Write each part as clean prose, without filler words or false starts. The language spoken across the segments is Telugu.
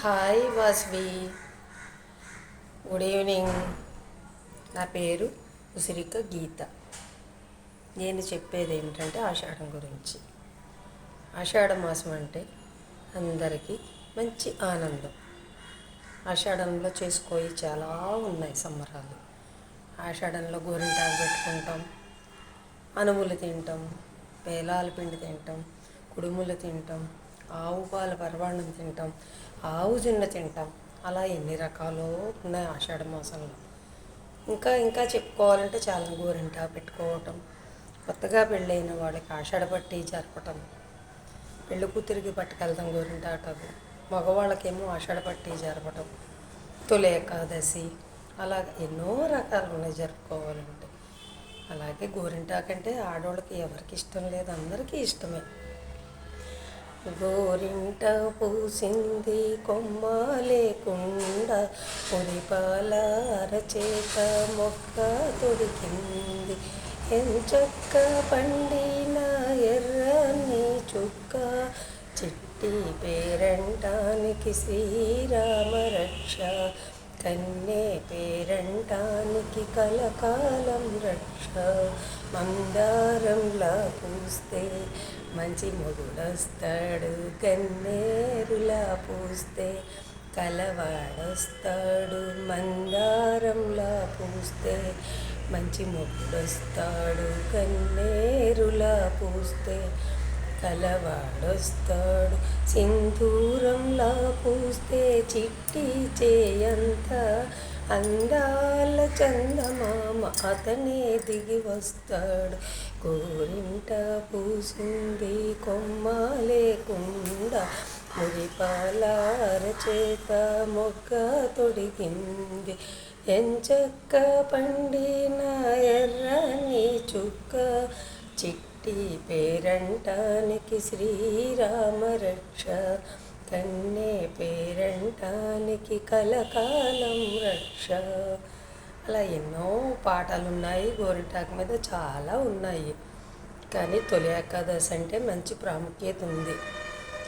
Hi Vasvi, good evening. నా పేరు ఉసిరిక గీత. నేను చెప్పేది ఏమిటంటే ఆషాఢం గురించి. ఆషాఢ మాసం అంటే అందరికీ మంచి ఆనందం. ఆషాఢంలో చేసుకోయి చాలా ఉన్నాయి సంబరాలు. ఆషాఢంలో గోరింటాకు పెట్టుకుంటాం, అనుములు తింటాం, పేలాల పిండి తింటాం, కుడుములు తింటాం, ఆవు పాల పరవాన్నం తింటాం, ఆవు జున్న తింటాం. అలా ఎన్ని రకాలు ఉన్నాయి ఆషాఢ మాసంలో. ఇంకా ఇంకా చెప్పుకోవాలంటే చాలా గోరింటాకు పెట్టుకోవటం, కొత్తగా పెళ్ళైన వాళ్ళకి ఆషాఢ పట్టి జరపటం, పెళ్ళి కూతురికి పట్టుకెళ్తాం గోరింటాకు, మగవాళ్ళకేమో ఆషాఢ పట్టి జరపటం, తొలి ఏకాదశి, అలా ఎన్నో రకాలు ఉన్నాయి జరుపుకోవాలంటే. అలాగే గోరింటాకంటే ఆడవాళ్ళకి ఎవరికి ఇష్టం లేదు, అందరికీ ఇష్టమే. గోరింట పూసింది కొమ్మ లేకుండా, పొడిపాల అరచేత మొక్క తొడిగింది, ఎంచక్క పండిన ఎర్రని చుక్క, చిట్టి పేరంటానికి శ్రీరామ రక్ష, కన్నే పేరంటానికి కలకాలం రక్ష, మందారంలా పూస్తే మంచి మొగుడొస్తాడు, కన్నేరులా పూస్తే కలవాడొస్తాడు, మందారంలా పూస్తే మంచి మొగుడొస్తాడు, కన్నేరులా పూస్తే కలవాడొస్తాడు, సింధూరంలా పూస్తే చిట్టి చేయంత అందాల చందమామ అతనే దిగి వస్తాడు, గోరింట పూసింది కొమ్మ లేకుండా, మురిపాల అరచేత మొగ్గ తొడిగింది, ఎంచక్క పండిన ఎర్రని చుక్క, చిట్టి పేరంటానికి శ్రీరామ రక్ష, కన్నే పేరంటానికి కలకాలం రక్ష. అలా ఎన్నో పాటలు ఉన్నాయి గోరింటాకు మీద, చాలా ఉన్నాయి. కానీ తొలి ఏకాదశి అంటే మంచి ప్రాముఖ్యత ఉంది.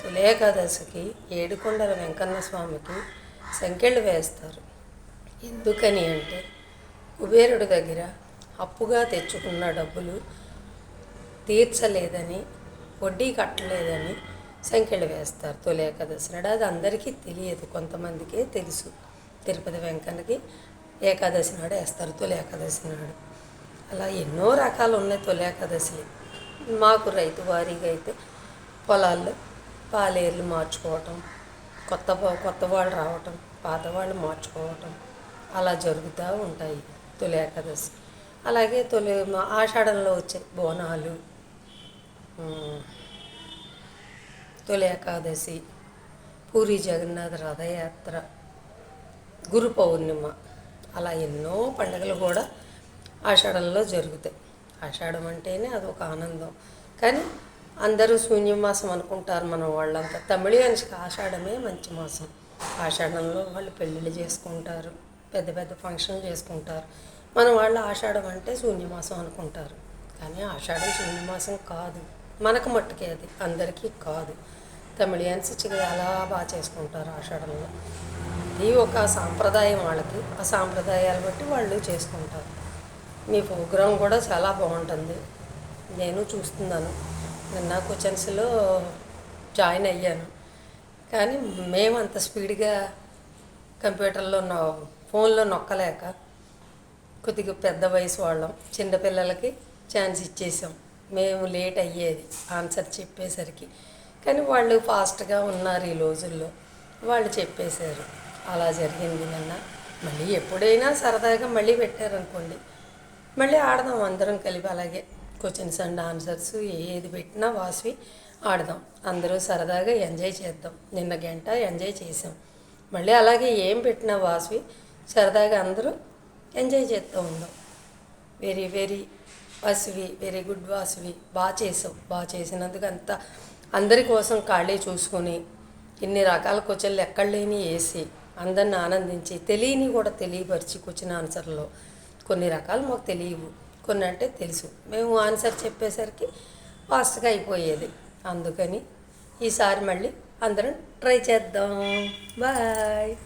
తొలి ఏకాదశికి ఏడుకొండల వెంకన్న స్వామికి సంకెళ్ళు వేస్తారు. ఎందుకని అంటే కుబేరుడి దగ్గర అప్పుగా తెచ్చుకున్న డబ్బులు తీర్చలేదని, వడ్డీ కట్టలేదని సంఖ్యలు వేస్తారు తొలి ఏకాదశి నాడు. అది అందరికీ తెలియదు, కొంతమందికే తెలుసు. తిరుపతి వెంకన్నకి ఏకాదశి నాడు వేస్తారు, తొలి ఏకాదశి నాడు. అలా ఎన్నో రకాలు ఉన్నాయి తొలి ఏకాదశి. మాకు రైతు వారీగా అయితే పొలాల్లో పాలేర్లు మార్చుకోవటం, కొత్త వాళ్ళు రావటం, పాత వాళ్ళు మార్చుకోవటం, అలా జరుగుతూ ఉంటాయి తొలి ఏకాదశి. అలాగే ఆషాఢంలో వచ్చే బోనాలు, తొలి ఏకాదశి, పూరి జగన్నాథ రథయాత్ర, గురు పౌర్ణిమ, అలా ఎన్నో పండుగలు కూడా ఆషాఢంలో జరుగుతాయి. ఆషాఢం అంటేనే అదొక ఆనందం. కానీ అందరూ శూన్యమాసం అనుకుంటారు మన వాళ్ళంతా. తమిళియన్స్కి ఆషాఢమే మంచి మాసం. ఆషాఢంలో వాళ్ళు పెళ్ళిళ్ళు చేసుకుంటారు, పెద్ద పెద్ద ఫంక్షన్లు చేసుకుంటారు. మన వాళ్ళు ఆషాఢం అంటే శూన్యమాసం అనుకుంటారు. కానీ ఆషాఢం శూన్యమాసం కాదు, మనకు మట్టుకే, అది అందరికీ కాదు. తమిళియన్స్ చాలా బాగా చేసుకుంటారు ఆషాఢంలో. ఇది ఒక సాంప్రదాయం వాళ్ళకి, ఆ సాంప్రదాయాలు బట్టి వాళ్ళు చేసుకుంటారు. మీ ప్రోగ్రాం కూడా చాలా బాగుంటుంది, నేను చూస్తున్నాను. నిన్న క్వశ్చన్స్లో జాయిన్ అయ్యాను. కానీ మేము అంత స్పీడ్గా కంప్యూటర్లో ఫోన్లో నొక్కలేక, కొద్దిగా పెద్ద వయసు వాళ్ళం, చిన్నపిల్లలకి ఛాన్స్ ఇచ్చేసాం. మేము లేట్ అయ్యేది ఆన్సర్ చెప్పేసరికి. కానీ వాళ్ళు ఫాస్ట్గా ఉన్నారు ఈ రోజుల్లో, వాళ్ళు చెప్పేశారు. అలా జరిగింది నిన్న. మళ్ళీ ఎప్పుడైనా సరదాగా మళ్ళీ పెట్టారనుకోండి, మళ్ళీ ఆడదాం అందరం కలిపి. అలాగే క్వశ్చన్స్ అండ్ ఆన్సర్స్ ఏది పెట్టినా వాస్వి ఆడదాం, అందరూ సరదాగా ఎంజాయ్ చేద్దాం. నిన్న గంట ఎంజాయ్ చేసాం. మళ్ళీ అలాగే ఏం పెట్టినా వాస్వి సరదాగా అందరూ ఎంజాయ్ చేస్తూ ఉందాం. Very very Vasvi, very good Vasvi, బాగా చేసావు. బాగా చేసినందుకు అంతా అందరి కోసం ఖాళీ చూసుకొని ఇన్ని రకాల క్వశ్చన్లు ఎక్కడ లేని వేసి అందరిని ఆనందించి, తెలియని కూడా తెలియపరిచి క్వశ్చన్ ఆన్సర్లో కొన్ని రకాలు మాకు తెలియవు, కొన్ని అంటే తెలుసు. మేము ఆన్సర్ చెప్పేసరికి ఫాస్ట్గా అయిపోయేది. అందుకని ఈసారి మళ్ళీ అందరం ట్రై చేద్దాం. బాయ్.